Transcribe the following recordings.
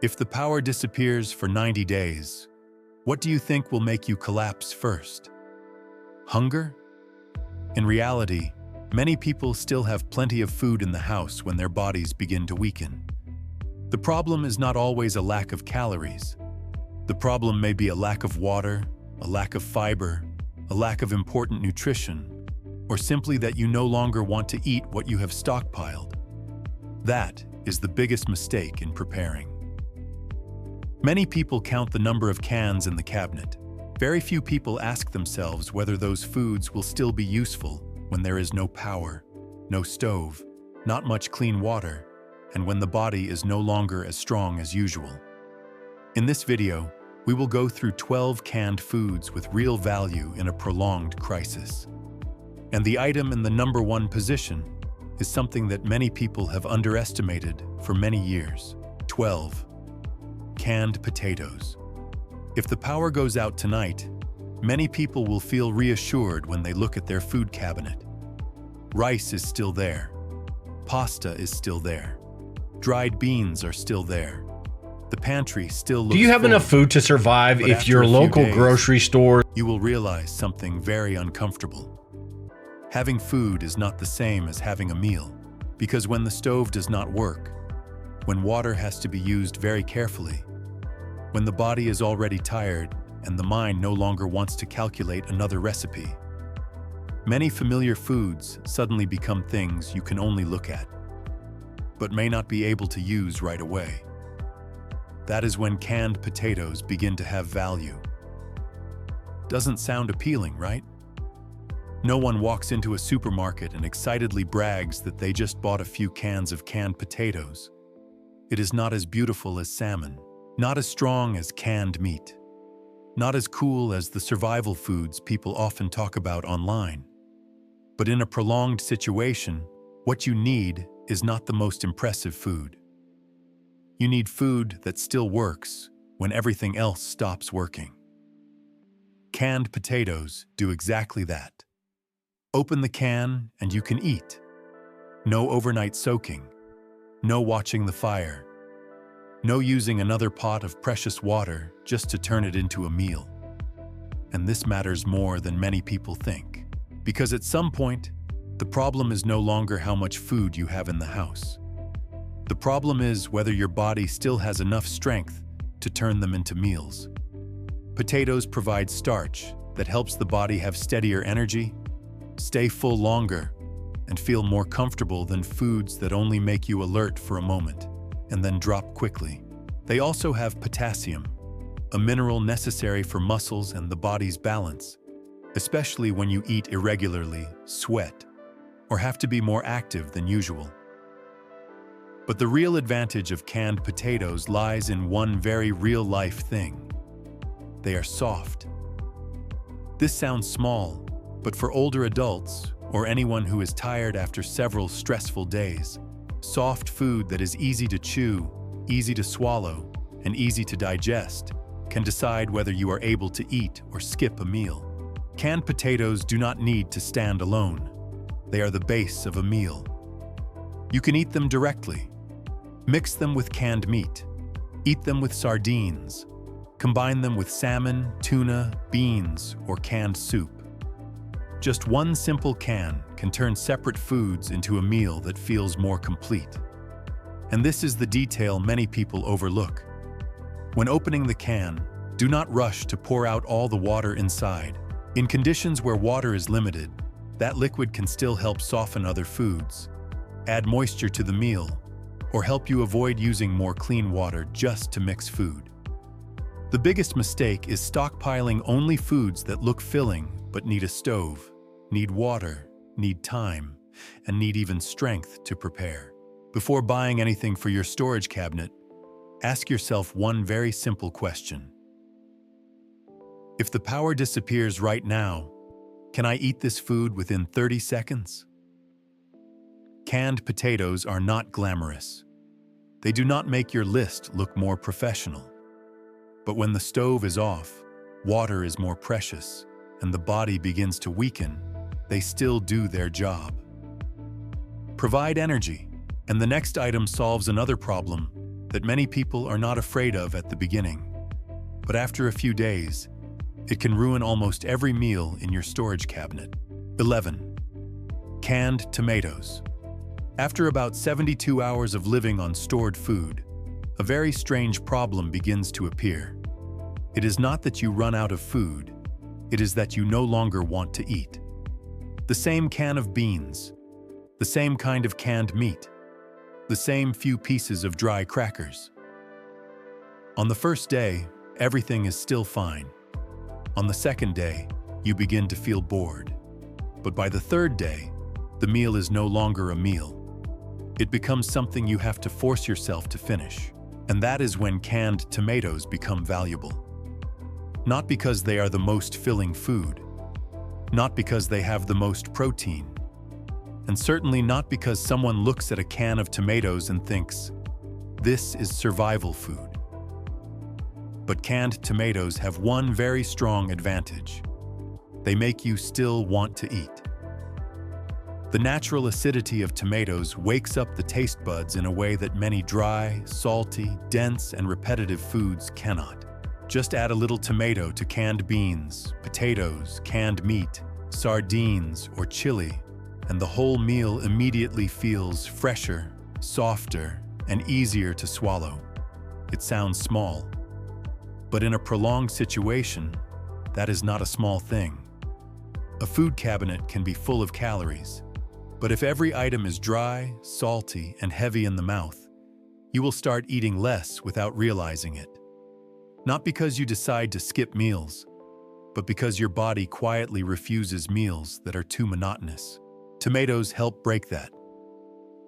If the power disappears for 90 days, what do you think will make you collapse first? Hunger? In reality, many people still have plenty of food in the house when their bodies begin to weaken. The problem is not always a lack of calories. The problem may be a lack of water, a lack of fiber, a lack of important nutrition, or simply that you no longer want to eat what you have stockpiled. That is the biggest mistake in preparing. Many people count the number of cans in the cabinet. Very few people ask themselves whether those foods will still be useful when there is no power, no stove, not much clean water, and when the body is no longer as strong as usual. In this video, we will go through 12 canned foods with real value in a prolonged crisis. And the item in the number 1 position is something that many people have underestimated for many years. 12. Canned potatoes. If the power goes out tonight, many people will feel reassured when they look at their food cabinet. Rice is still there. Pasta is still there. Dried beans are still there. The pantry still looks Do you have full, enough food to survive but if after your a few local days, grocery store? You will realize something very uncomfortable. Having food is not the same as having a meal, because when the stove does not work, when water has to be used very carefully, when the body is already tired and the mind no longer wants to calculate another recipe, many familiar foods suddenly become things you can only look at, but may not be able to use right away. That is when canned potatoes begin to have value. Doesn't sound appealing, right? No one walks into a supermarket and excitedly brags that they just bought a few cans of canned potatoes. It is not as beautiful as salmon, not as strong as canned meat, not as cool as the survival foods people often talk about online. But in a prolonged situation, what you need is not the most impressive food. You need food that still works when everything else stops working. Canned potatoes do exactly that. Open the can and you can eat. No overnight soaking. No watching the fire. No using another pot of precious water just to turn it into a meal. And this matters more than many people think. Because at some point, the problem is no longer how much food you have in the house. The problem is whether your body still has enough strength to turn them into meals. Potatoes provide starch that helps the body have steadier energy, stay full longer, and feel more comfortable than foods that only make you alert for a moment and then drop quickly. They also have potassium, a mineral necessary for muscles and the body's balance, especially when you eat irregularly, sweat, or have to be more active than usual. But the real advantage of canned potatoes lies in one very real-life thing. They are soft. This sounds small, but for older adults, or anyone who is tired after several stressful days, soft food that is easy to chew, easy to swallow, and easy to digest can decide whether you are able to eat or skip a meal. Canned potatoes do not need to stand alone. They are the base of a meal. You can eat them directly. Mix them with canned meat. Eat them with sardines. Combine them with salmon, tuna, beans, or canned soup. Just one simple can turn separate foods into a meal that feels more complete. And this is the detail many people overlook. When opening the can, do not rush to pour out all the water inside. In conditions where water is limited, that liquid can still help soften other foods, add moisture to the meal, or help you avoid using more clean water just to mix food. The biggest mistake is stockpiling only foods that look filling but need a stove, need water, need time, and need even strength to prepare. Before buying anything for your storage cabinet, ask yourself one very simple question. If the power disappears right now, can I eat this food within 30 seconds? Canned potatoes are not glamorous. They do not make your list look more professional. But when the stove is off, water is more precious, and the body begins to weaken, they still do their job. Provide energy, and the next item solves another problem that many people are not afraid of at the beginning. But after a few days, it can ruin almost every meal in your storage cabinet. 11. Canned tomatoes. After about 72 hours of living on stored food, a very strange problem begins to appear. It is not that you run out of food, it is that you no longer want to eat. The same can of beans, the same kind of canned meat, the same few pieces of dry crackers. On the first day, everything is still fine. On the second day, you begin to feel bored. But by the third day, the meal is no longer a meal. It becomes something you have to force yourself to finish. And that is when canned tomatoes become valuable. Not because they are the most filling food, not because they have the most protein, and certainly not because someone looks at a can of tomatoes and thinks, this is survival food. But canned tomatoes have one very strong advantage. They make you still want to eat. The natural acidity of tomatoes wakes up the taste buds in a way that many dry, salty, dense, and repetitive foods cannot. Just add a little tomato to canned beans, potatoes, canned meat, sardines, or chili, and the whole meal immediately feels fresher, softer, and easier to swallow. It sounds small, but in a prolonged situation, that is not a small thing. A food cabinet can be full of calories, but if every item is dry, salty, and heavy in the mouth, you will start eating less without realizing it. Not because you decide to skip meals, but because your body quietly refuses meals that are too monotonous. Tomatoes help break that.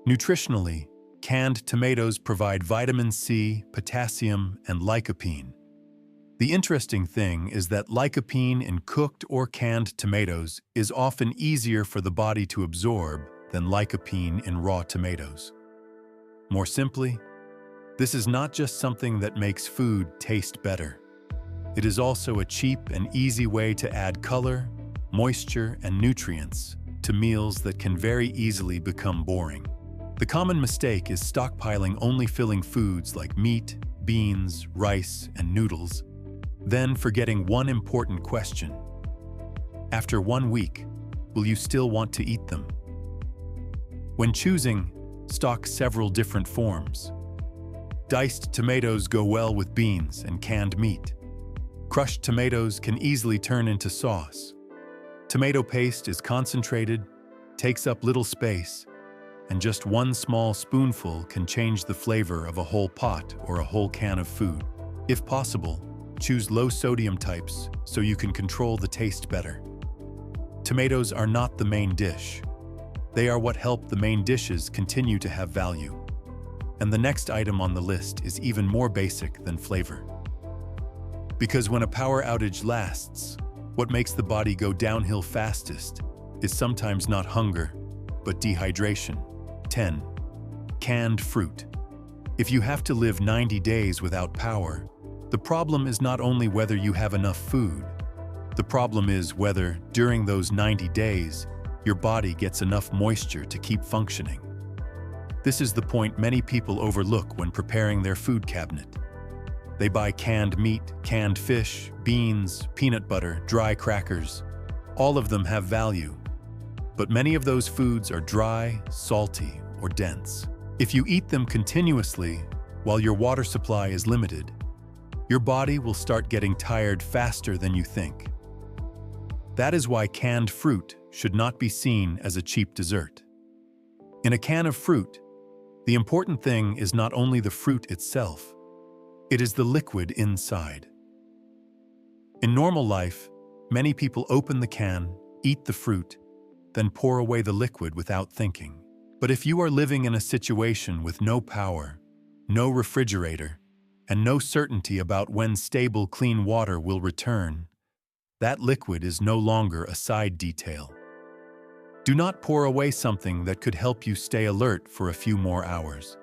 Nutritionally, canned tomatoes provide vitamin C, potassium, and lycopene. The interesting thing is that lycopene in cooked or canned tomatoes is often easier for the body to absorb than lycopene in raw tomatoes. More simply, this is not just something that makes food taste better. It is also a cheap and easy way to add color, moisture, and nutrients to meals that can very easily become boring. The common mistake is stockpiling only filling foods like meat, beans, rice, and noodles, then forgetting one important question. After 1 week, will you still want to eat them? When choosing, stock several different forms. Diced tomatoes go well with beans and canned meat. Crushed tomatoes can easily turn into sauce. Tomato paste is concentrated, takes up little space, and just one small spoonful can change the flavor of a whole pot or a whole can of food. If possible, choose low-sodium types so you can control the taste better. Tomatoes are not the main dish. They are what help the main dishes continue to have value. And the next item on the list is even more basic than flavor. Because when a power outage lasts, what makes the body go downhill fastest is sometimes not hunger, but dehydration. 10. Canned fruit. If you have to live 90 days without power, the problem is not only whether you have enough food. The problem is whether, during those 90 days, your body gets enough moisture to keep functioning. This is the point many people overlook when preparing their food cabinet. They buy canned meat, canned fish, beans, peanut butter, dry crackers. All of them have value. But many of those foods are dry, salty, or dense. If you eat them continuously while your water supply is limited, your body will start getting tired faster than you think. That is why canned fruit should not be seen as a cheap dessert. In a can of fruit, the important thing is not only the fruit itself, it is the liquid inside. In normal life, many people open the can, eat the fruit, then pour away the liquid without thinking. But if you are living in a situation with no power, no refrigerator, and no certainty about when stable, clean water will return, that liquid is no longer a side detail. Do not pour away something that could help you stay alert for a few more hours.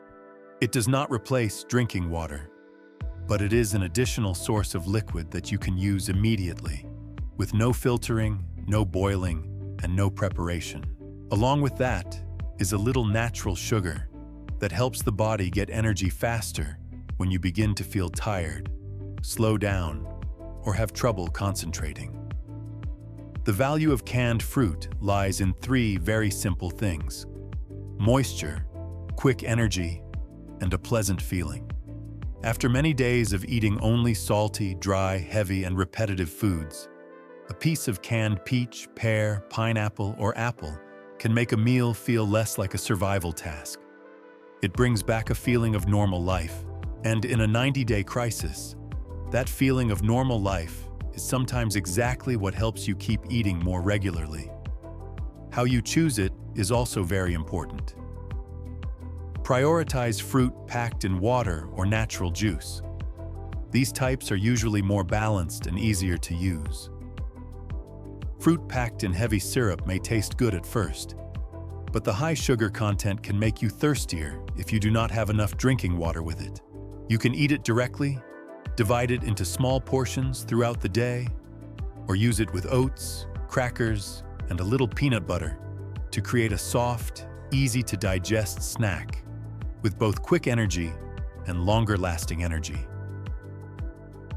It does not replace drinking water, but it is an additional source of liquid that you can use immediately, with no filtering, no boiling, and no preparation. Along with that is a little natural sugar that helps the body get energy faster when you begin to feel tired, slow down, or have trouble concentrating. The value of canned fruit lies in three very simple things: moisture, quick energy, and a pleasant feeling. After many days of eating only salty, dry, heavy, and repetitive foods, a piece of canned peach, pear, pineapple, or apple can make a meal feel less like a survival task. It brings back a feeling of normal life, and in a 90-day crisis, that feeling of normal life is sometimes exactly what helps you keep eating more regularly. How you choose it is also very important. Prioritize fruit packed in water or natural juice. These types are usually more balanced and easier to use. Fruit packed in heavy syrup may taste good at first, but the high sugar content can make you thirstier if you do not have enough drinking water with it. You can eat it directly, divide it into small portions throughout the day, or use it with oats, crackers, and a little peanut butter to create a soft, easy-to-digest snack with both quick energy and longer-lasting energy.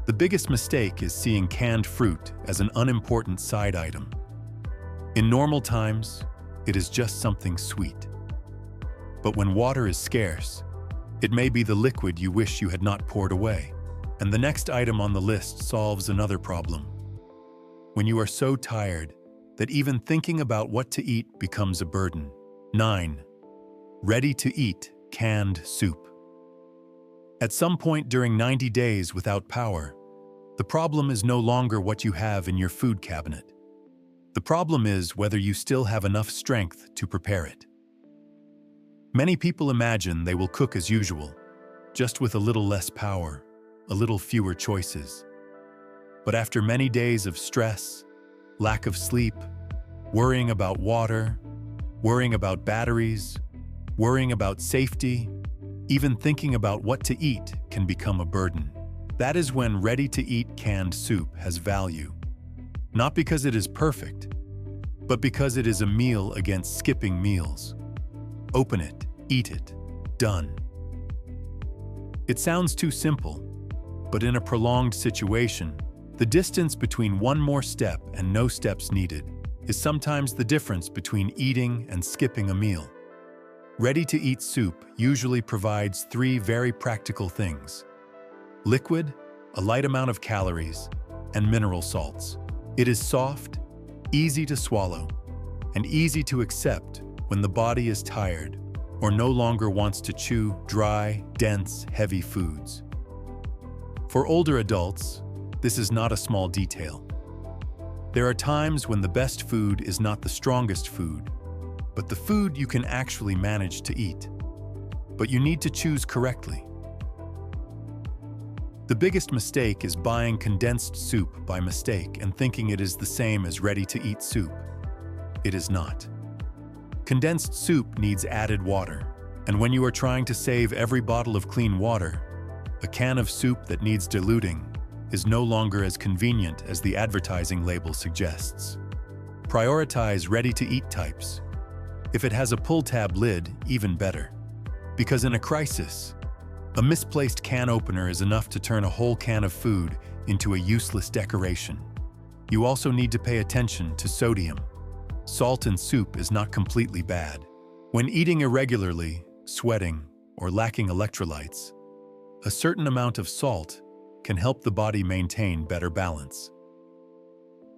The biggest mistake is seeing canned fruit as an unimportant side item. In normal times, it is just something sweet. But when water is scarce, it may be the liquid you wish you had not poured away. And the next item on the list solves another problem. When you are so tired that even thinking about what to eat becomes a burden. 9. Ready-to-eat canned soup. At some point during 90 days without power, the problem is no longer what you have in your food cabinet. The problem is whether you still have enough strength to prepare it. Many people imagine they will cook as usual, just with a little less power, a little fewer choices. But after many days of stress, lack of sleep, worrying about water, worrying about batteries, worrying about safety, even thinking about what to eat can become a burden. That is when ready-to-eat canned soup has value. Not because it is perfect, but because it is a meal against skipping meals. Open it, eat it, done. It sounds too simple, but in a prolonged situation, the distance between one more step and no steps needed is sometimes the difference between eating and skipping a meal. Ready-to-eat soup usually provides three very practical things: liquid, a light amount of calories, and mineral salts. It is soft, easy to swallow, and easy to accept when the body is tired or no longer wants to chew dry, dense, heavy foods. For older adults, this is not a small detail. There are times when the best food is not the strongest food, but the food you can actually manage to eat. But you need to choose correctly. The biggest mistake is buying condensed soup by mistake and thinking it is the same as ready-to-eat soup. It is not. Condensed soup needs added water, and when you are trying to save every bottle of clean water, a can of soup that needs diluting is no longer as convenient as the advertising label suggests. Prioritize ready-to-eat types. If it has a pull-tab lid, even better. Because in a crisis, a misplaced can opener is enough to turn a whole can of food into a useless decoration. You also need to pay attention to sodium. Salt in soup is not completely bad. When eating irregularly, sweating, or lacking electrolytes, a certain amount of salt can help the body maintain better balance.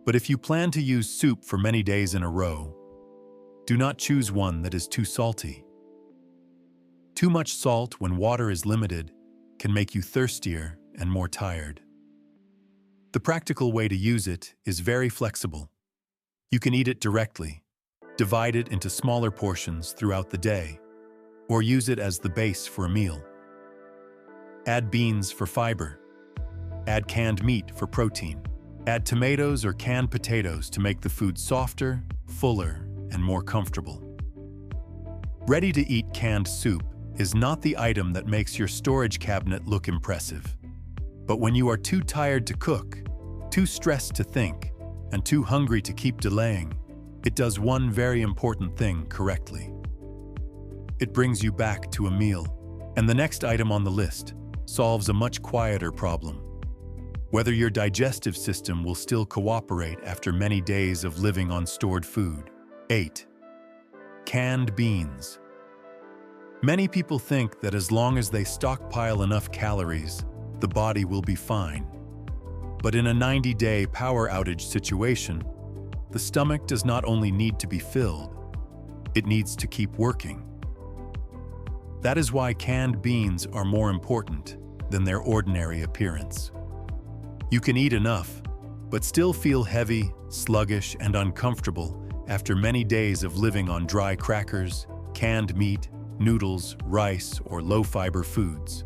But if you plan to use soup for many days in a row, do not choose one that is too salty. Too much salt when water is limited can make you thirstier and more tired. The practical way to use it is very flexible. You can eat it directly, divide it into smaller portions throughout the day, or use it as the base for a meal. Add beans for fiber. Add canned meat for protein. Add tomatoes or canned potatoes to make the food softer, fuller, and more comfortable. Ready-to-eat canned soup is not the item that makes your storage cabinet look impressive. But when you are too tired to cook, too stressed to think, and too hungry to keep delaying, it does one very important thing correctly. It brings you back to a meal. And the next item on the list solves a much quieter problem: whether your digestive system will still cooperate after many days of living on stored food. 8. Canned beans. Many people think that as long as they stockpile enough calories, the body will be fine. But in a 90-day power outage situation, the stomach does not only need to be filled, it needs to keep working. That is why canned beans are more important than their ordinary appearance. You can eat enough, but still feel heavy, sluggish, and uncomfortable after many days of living on dry crackers, canned meat, noodles, rice, or low-fiber foods.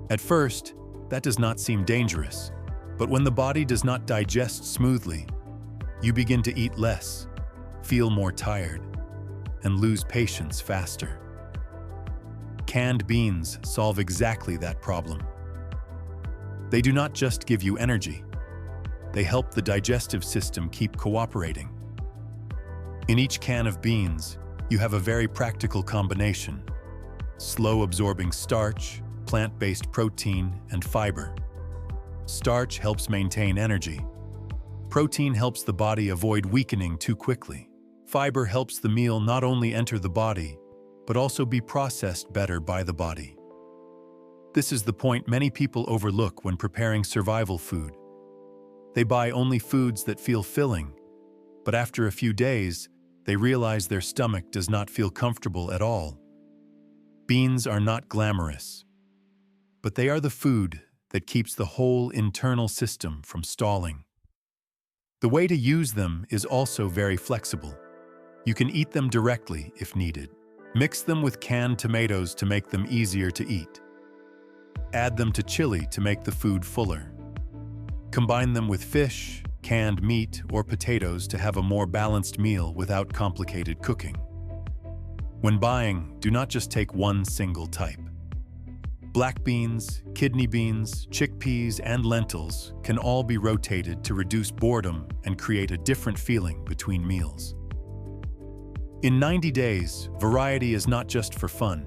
At first, that does not seem dangerous, but when the body does not digest smoothly, you begin to eat less, feel more tired, and lose patience faster. Canned beans solve exactly that problem. They do not just give you energy, they help the digestive system keep cooperating. In each can of beans, you have a very practical combination: slow-absorbing starch, plant-based protein, and fiber. Starch helps maintain energy. Protein helps the body avoid weakening too quickly. Fiber helps the meal not only enter the body, but also be processed better by the body. This is the point many people overlook when preparing survival food. They buy only foods that feel filling, but after a few days, they realize their stomach does not feel comfortable at all. Beans are not glamorous, but they are the food that keeps the whole internal system from stalling. The way to use them is also very flexible. You can eat them directly if needed. Mix them with canned tomatoes to make them easier to eat. Add them to chili to make the food fuller. Combine them with fish, canned meat, or potatoes to have a more balanced meal without complicated cooking. When buying, do not just take one single type. Black beans, kidney beans, chickpeas, and lentils can all be rotated to reduce boredom and create a different feeling between meals. In 90 days, variety is not just for fun.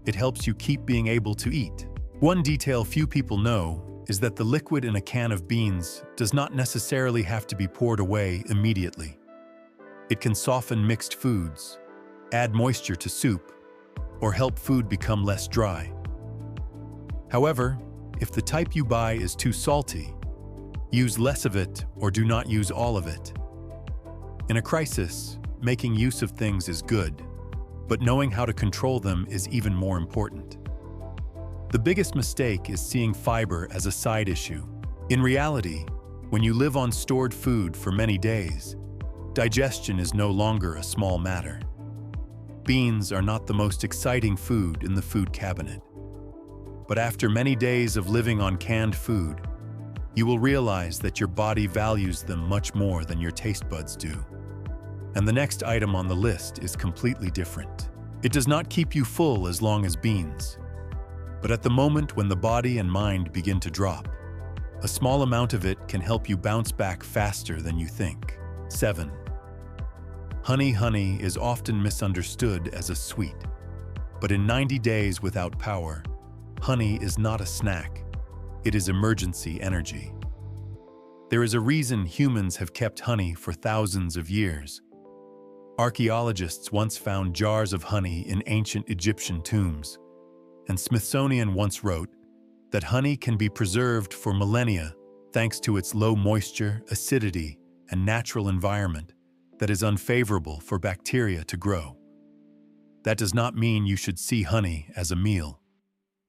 It helps you keep being able to eat. One detail few people know is that the liquid in a can of beans does not necessarily have to be poured away immediately. It can soften mixed foods, add moisture to soup, or help food become less dry. However, if the type you buy is too salty, use less of it or do not use all of it. In a crisis, making use of things is good, but knowing how to control them is even more important. The biggest mistake is seeing fiber as a side issue. In reality, when you live on stored food for many days, digestion is no longer a small matter. Beans are not the most exciting food in the food cabinet. But after many days of living on canned food, you will realize that your body values them much more than your taste buds do. And the next item on the list is completely different. It does not keep you full as long as beans. But at the moment when the body and mind begin to drop, a small amount of it can help you bounce back faster than you think. 7. Honey. Honey is often misunderstood as a sweet. But in 90 days without power, honey is not a snack. It is emergency energy. There is a reason humans have kept honey for thousands of years. Archaeologists once found jars of honey in ancient Egyptian tombs, and Smithsonian once wrote that honey can be preserved for millennia thanks to its low moisture, acidity, and natural environment that is unfavorable for bacteria to grow. That does not mean you should see honey as a meal.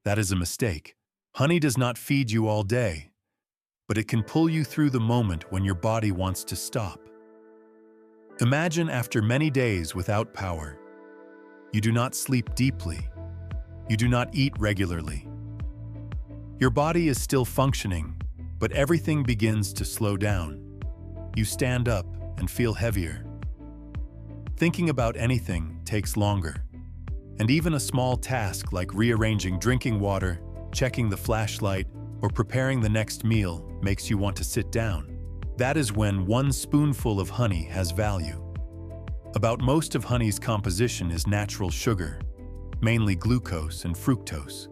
That is a mistake. Honey does not feed you all day, but it can pull you through the moment when your body wants to stop. Imagine after many days without power, you do not sleep deeply, you do not eat regularly. Your body is still functioning, but everything begins to slow down. You stand up and feel heavier. Thinking about anything takes longer, and even a small task like rearranging drinking water, checking the flashlight, or preparing the next meal makes you want to sit down. That is when one spoonful of honey has value. About most of honey's composition is natural sugar, mainly glucose and fructose.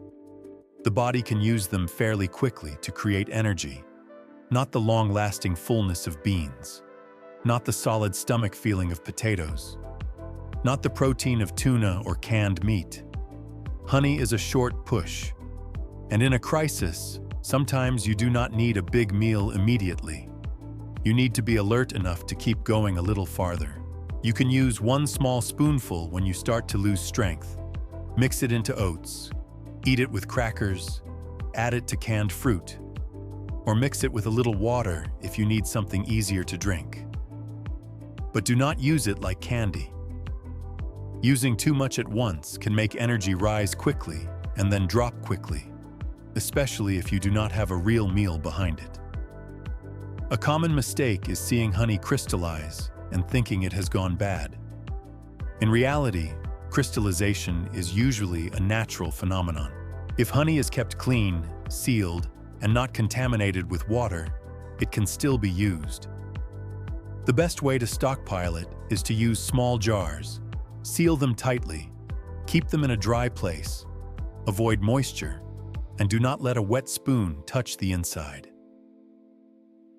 The body can use them fairly quickly to create energy, not the long-lasting fullness of beans, not the solid stomach feeling of potatoes, not the protein of tuna or canned meat. Honey is a short push, and in a crisis, sometimes you do not need a big meal immediately. You need to be alert enough to keep going a little farther. You can use one small spoonful when you start to lose strength. Mix it into oats. Eat it with crackers. Add it to canned fruit. Or mix it with a little water if you need something easier to drink. But do not use it like candy. Using too much at once can make energy rise quickly and then drop quickly, especially if you do not have a real meal behind it. A common mistake is seeing honey crystallize and thinking it has gone bad. In reality, crystallization is usually a natural phenomenon. If honey is kept clean, sealed, and not contaminated with water, it can still be used. The best way to stockpile it is to use small jars. Seal them tightly, keep them in a dry place, avoid moisture, and do not let a wet spoon touch the inside.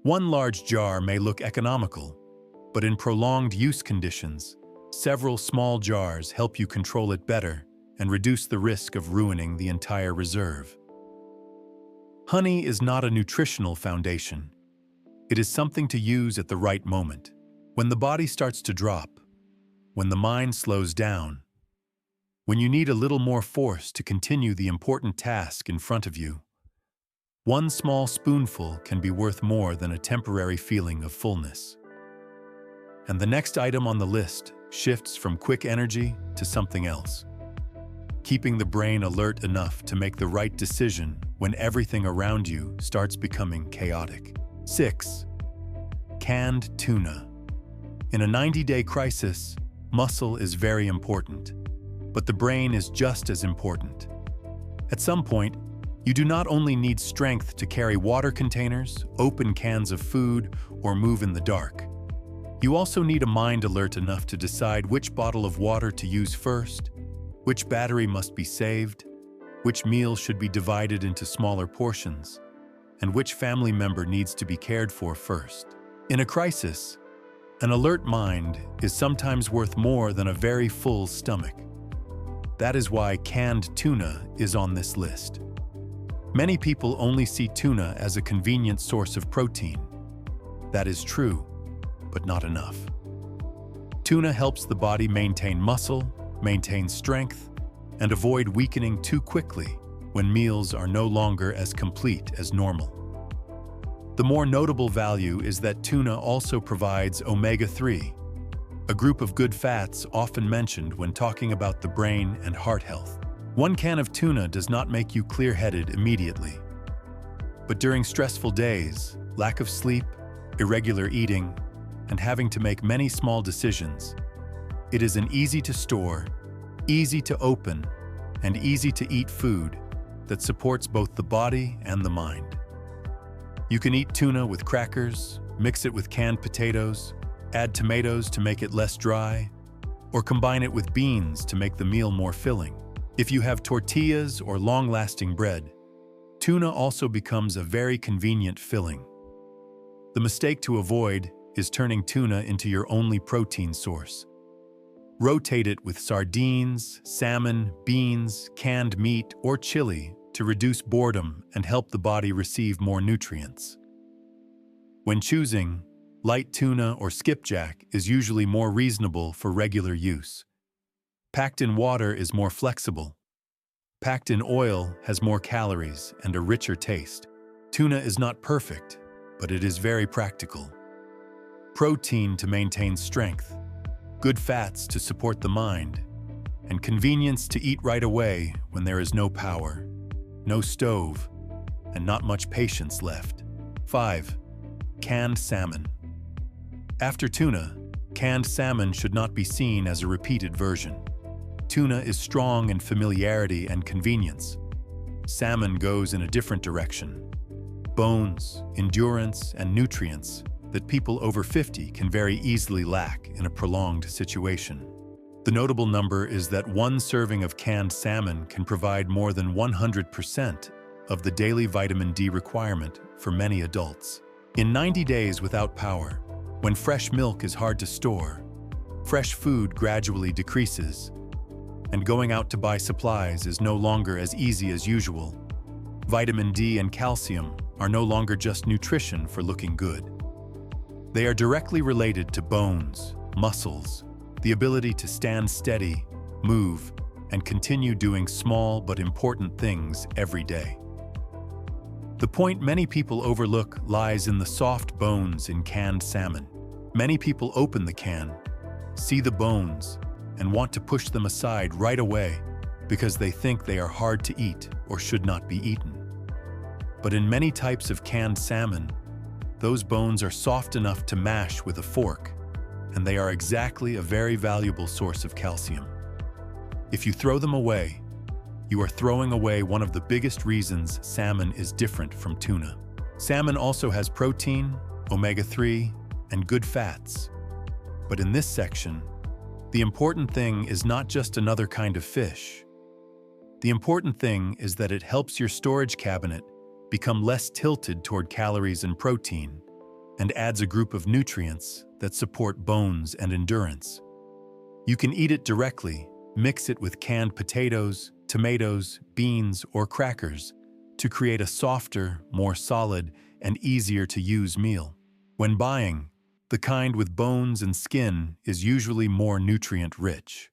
One large jar may look economical, but in prolonged use conditions, several small jars help you control it better and reduce the risk of ruining the entire reserve. Honey is not a nutritional foundation. It is something to use at the right moment, when the body starts to drop, when the mind slows down, when you need a little more force to continue the important task in front of you. One small spoonful can be worth more than a temporary feeling of fullness. And the next item on the list shifts from quick energy to something else. Keeping the brain alert enough to make the right decision when everything around you starts becoming chaotic. 6. Canned tuna. In a 90-day crisis, muscle is very important, but the brain is just as important. At some point, you do not only need strength to carry water containers, open cans of food, or move in the dark. You also need a mind alert enough to decide which bottle of water to use first, which battery must be saved, which meal should be divided into smaller portions, and which family member needs to be cared for first. In a crisis, an alert mind is sometimes worth more than a very full stomach. That is why canned tuna is on this list. Many people only see tuna as a convenient source of protein. That is true, but not enough. Tuna helps the body maintain muscle, maintain strength, and avoid weakening too quickly when meals are no longer as complete as normal. The more notable value is that tuna also provides omega-3, a group of good fats often mentioned when talking about the brain and heart health. One can of tuna does not make you clear-headed immediately. But during stressful days, lack of sleep, irregular eating, and having to make many small decisions, it is an easy-to-store, easy-to-open, and easy-to-eat food that supports both the body and the mind. You can eat tuna with crackers, mix it with canned potatoes, add tomatoes to make it less dry, or combine it with beans to make the meal more filling. If you have tortillas or long-lasting bread, tuna also becomes a very convenient filling. The mistake to avoid is turning tuna into your only protein source. Rotate it with sardines, salmon, beans, canned meat, or chili to reduce boredom and help the body receive more nutrients. When choosing, light tuna or skipjack is usually more reasonable for regular use. Packed in water is more flexible. Packed in oil has more calories and a richer taste. Tuna is not perfect, but it is very practical. Protein to maintain strength, good fats to support the mind, and convenience to eat right away when there is no power, no stove, and not much patience left. 5. Canned salmon. After tuna, canned salmon should not be seen as a repeated version. Tuna is strong in familiarity and convenience. Salmon goes in a different direction. Bones, endurance, and nutrients that people over 50 can very easily lack in a prolonged situation. The notable number is that one serving of canned salmon can provide more than 100% of the daily vitamin D requirement for many adults. In 90 days without power, when fresh milk is hard to store, fresh food gradually decreases, and going out to buy supplies is no longer as easy as usual. Vitamin D and calcium are no longer just nutrition for looking good. They are directly related to bones, muscles, the ability to stand steady, move, and continue doing small but important things every day. The point many people overlook lies in the soft bones in canned salmon. Many people open the can, see the bones, and want to push them aside right away because they think they are hard to eat or should not be eaten. But in many types of canned salmon, those bones are soft enough to mash with a fork, and they are exactly a very valuable source of calcium. If you throw them away, you are throwing away one of the biggest reasons salmon is different from tuna. Salmon also has protein, omega-3, and good fats. But in this section, the important thing is not just another kind of fish. The important thing is that it helps your storage cabinet become less tilted toward calories and protein, and adds a group of nutrients that support bones and endurance. You can eat it directly, mix it with canned potatoes, tomatoes, beans, or crackers to create a softer, more solid, and easier to use meal. When buying, the kind with bones and skin is usually more nutrient-rich.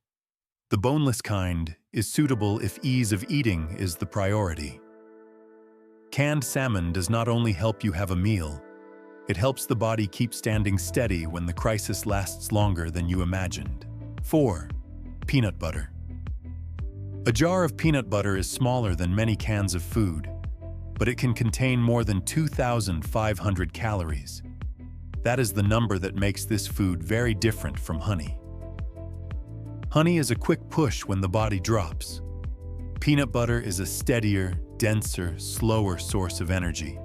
The boneless kind is suitable if ease of eating is the priority. Canned salmon does not only help you have a meal, it helps the body keep standing steady when the crisis lasts longer than you imagined. 4. Peanut butter. A jar of peanut butter is smaller than many cans of food, but it can contain more than 2,500 calories. That is the number that makes this food very different from honey. Honey is a quick push when the body drops. Peanut butter is a steadier, denser, slower source of energy,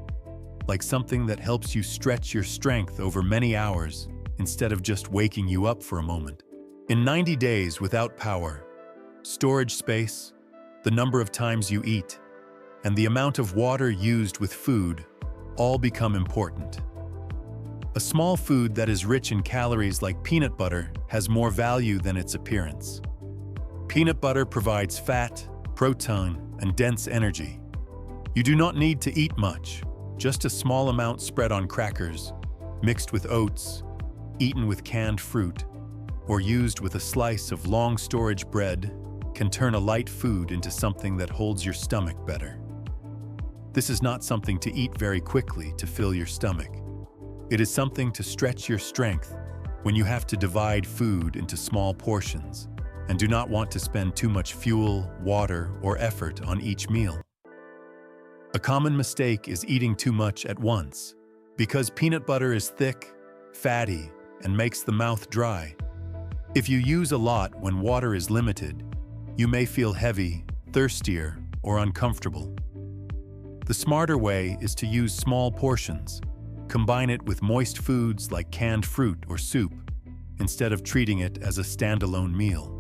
like something that helps you stretch your strength over many hours instead of just waking you up for a moment. In 90 days without power, storage space, the number of times you eat, and the amount of water used with food all become important. A small food that is rich in calories like peanut butter has more value than its appearance. Peanut butter provides fat, protein, and dense energy. You do not need to eat much, just a small amount spread on crackers, mixed with oats, eaten with canned fruit, or used with a slice of long storage bread can turn a light food into something that holds your stomach better. This is not something to eat very quickly to fill your stomach. It is something to stretch your strength when you have to divide food into small portions and do not want to spend too much fuel, water, or effort on each meal. A common mistake is eating too much at once. Because peanut butter is thick, fatty, and makes the mouth dry. If you use a lot when water is limited, you may feel heavy, thirstier, or uncomfortable. The smarter way is to use small portions. Combine it with moist foods like canned fruit or soup, instead of treating it as a standalone meal.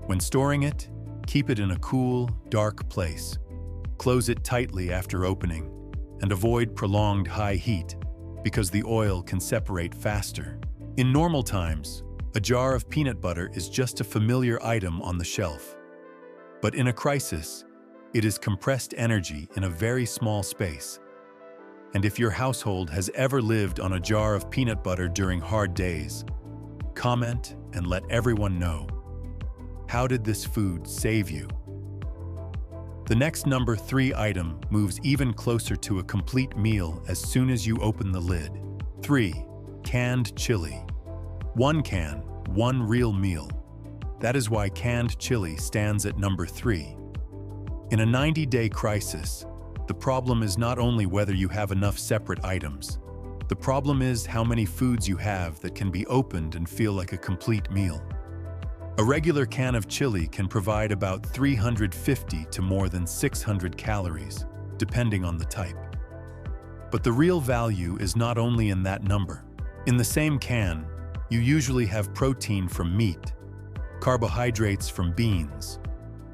When storing it, keep it in a cool, dark place. Close it tightly after opening, and avoid prolonged high heat, because the oil can separate faster. In normal times, a jar of peanut butter is just a familiar item on the shelf. But in a crisis, it is compressed energy in a very small space. And if your household has ever lived on a jar of peanut butter during hard days, comment and let everyone know. How did this food save you? The next number 3 item moves even closer to a complete meal as soon as you open the lid. 3. Canned chili. 1 can, 1 real meal. That is why canned chili stands at number 3. In a 90-day crisis, the problem is not only whether you have enough separate items. The problem is how many foods you have that can be opened and feel like a complete meal. A regular can of chili can provide about 350 to more than 600 calories, depending on the type. But the real value is not only in that number. In the same can, you usually have protein from meat, carbohydrates from beans,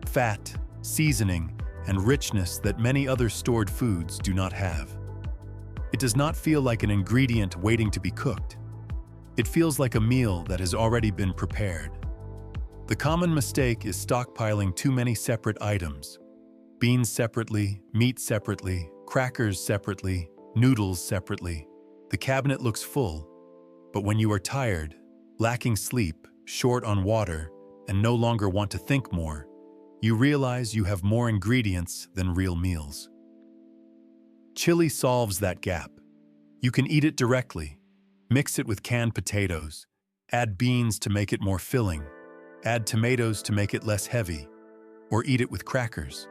fat, seasoning, and richness that many other stored foods do not have. It does not feel like an ingredient waiting to be cooked. It feels like a meal that has already been prepared. The common mistake is stockpiling too many separate items. Beans separately, meat separately, crackers separately, noodles separately. The cabinet looks full, but when you are tired, lacking sleep, short on water, and no longer want to think more, you realize you have more ingredients than real meals. Chili solves that gap. You can eat it directly, mix it with canned potatoes, add beans to make it more filling, add tomatoes to make it less heavy, or eat it with crackers.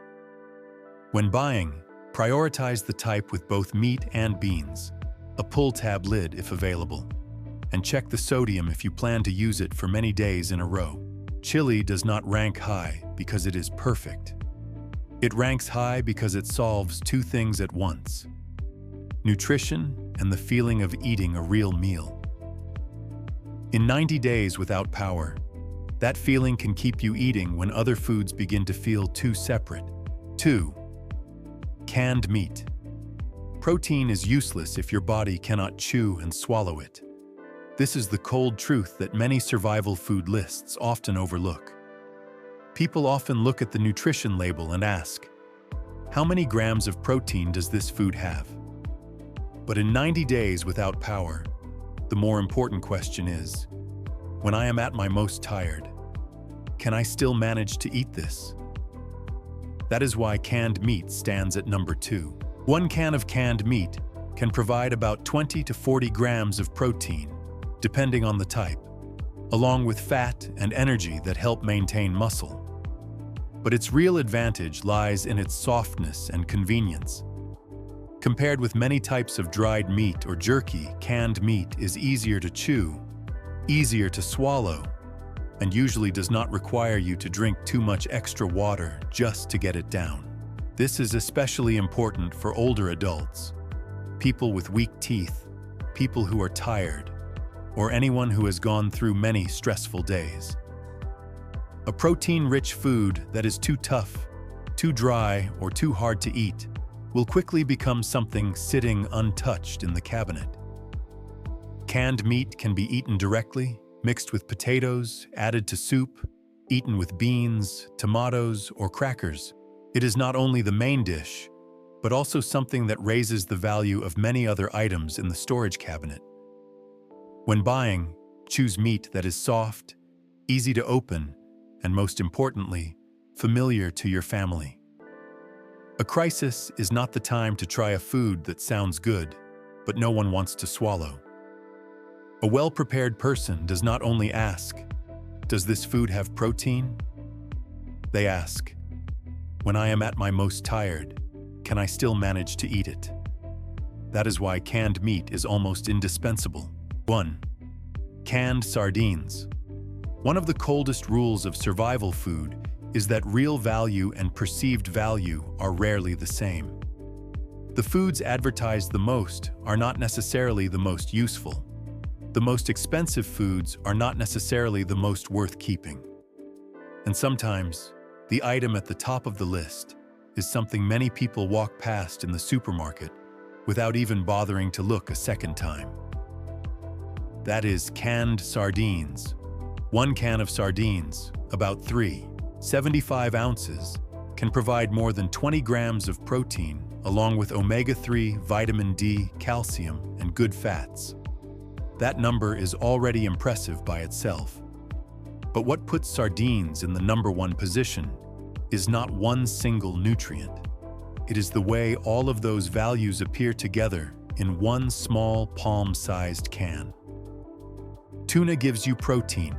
When buying, prioritize the type with both meat and beans, a pull-tab lid if available, and check the sodium if you plan to use it for many days in a row. Chili does not rank high because it is perfect. It ranks high because it solves two things at once: nutrition and the feeling of eating a real meal. In 90 days without power, that feeling can keep you eating when other foods begin to feel too separate. 2. Canned meat. Protein is useless if your body cannot chew and swallow it. This is the cold truth that many survival food lists often overlook. People often look at the nutrition label and ask, how many grams of protein does this food have? But in 90 days without power, the more important question is, when I am at my most tired, can I still manage to eat this? That is why canned meat stands at number 2. One can of canned meat can provide about 20 to 40 grams of protein, depending on the type, along with fat and energy that help maintain muscle. But its real advantage lies in its softness and convenience. Compared with many types of dried meat or jerky, canned meat is easier to chew, easier to swallow, and usually does not require you to drink too much extra water just to get it down. This is especially important for older adults, people with weak teeth, people who are tired, or anyone who has gone through many stressful days. A protein-rich food that is too tough, too dry, or too hard to eat will quickly become something sitting untouched in the cabinet. Canned meat can be eaten directly, mixed with potatoes, added to soup, eaten with beans, tomatoes, or crackers. It is not only the main dish, but also something that raises the value of many other items in the storage cabinet. When buying, choose meat that is soft, easy to open, and most importantly, familiar to your family. A crisis is not the time to try a food that sounds good, but no one wants to swallow. A well-prepared person does not only ask, "Does this food have protein?" They ask, "When I am at my most tired, can I still manage to eat it?" That is why canned meat is almost indispensable. 1. Canned sardines. One of the coldest rules of survival food is that real value and perceived value are rarely the same. The foods advertised the most are not necessarily the most useful. The most expensive foods are not necessarily the most worth keeping. And sometimes, the item at the top of the list is something many people walk past in the supermarket without even bothering to look a second time. That is canned sardines. One can of sardines, about 3.75 ounces, can provide more than 20 grams of protein along with omega-3, vitamin D, calcium, and good fats. That number is already impressive by itself. But what puts sardines in the number 1 position is not one single nutrient. It is the way all of those values appear together in one small palm-sized can. Tuna gives you protein.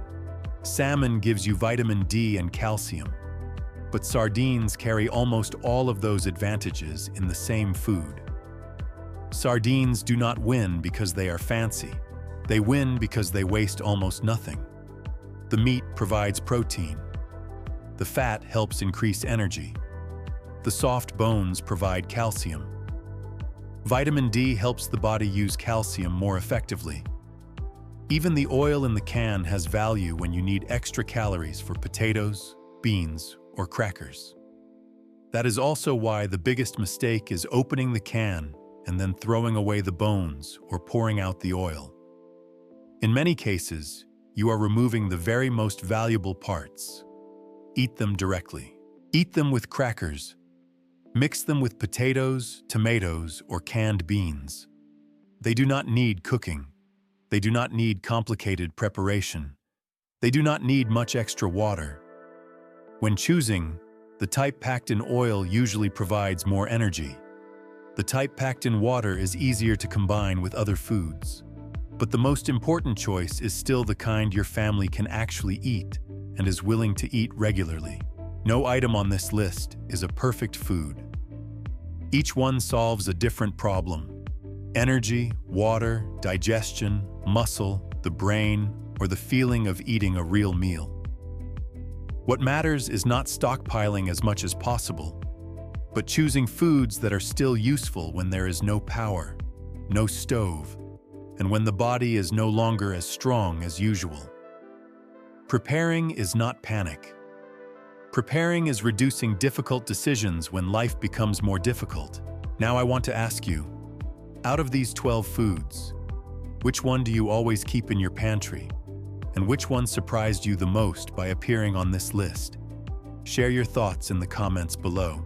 Salmon gives you vitamin D and calcium. But sardines carry almost all of those advantages in the same food. Sardines do not win because they are fancy. They win because they waste almost nothing. The meat provides protein. The fat helps increase energy. The soft bones provide calcium. Vitamin D helps the body use calcium more effectively. Even the oil in the can has value when you need extra calories for potatoes, beans, or crackers. That is also why the biggest mistake is opening the can and then throwing away the bones or pouring out the oil. In many cases, you are removing the very most valuable parts. Eat them directly. Eat them with crackers. Mix them with potatoes, tomatoes, or canned beans. They do not need cooking. They do not need complicated preparation. They do not need much extra water. When choosing, the type packed in oil usually provides more energy. The type packed in water is easier to combine with other foods. But the most important choice is still the kind your family can actually eat and is willing to eat regularly. No item on this list is a perfect food. Each one solves a different problem. Energy, water, digestion, muscle, the brain, or the feeling of eating a real meal. What matters is not stockpiling as much as possible, but choosing foods that are still useful when there is no power, no stove, and when the body is no longer as strong as usual. Preparing is not panic. Preparing is reducing difficult decisions when life becomes more difficult. Now I want to ask you, out of these 12 foods, which one do you always keep in your pantry? And which one surprised you the most by appearing on this list? Share your thoughts in the comments below.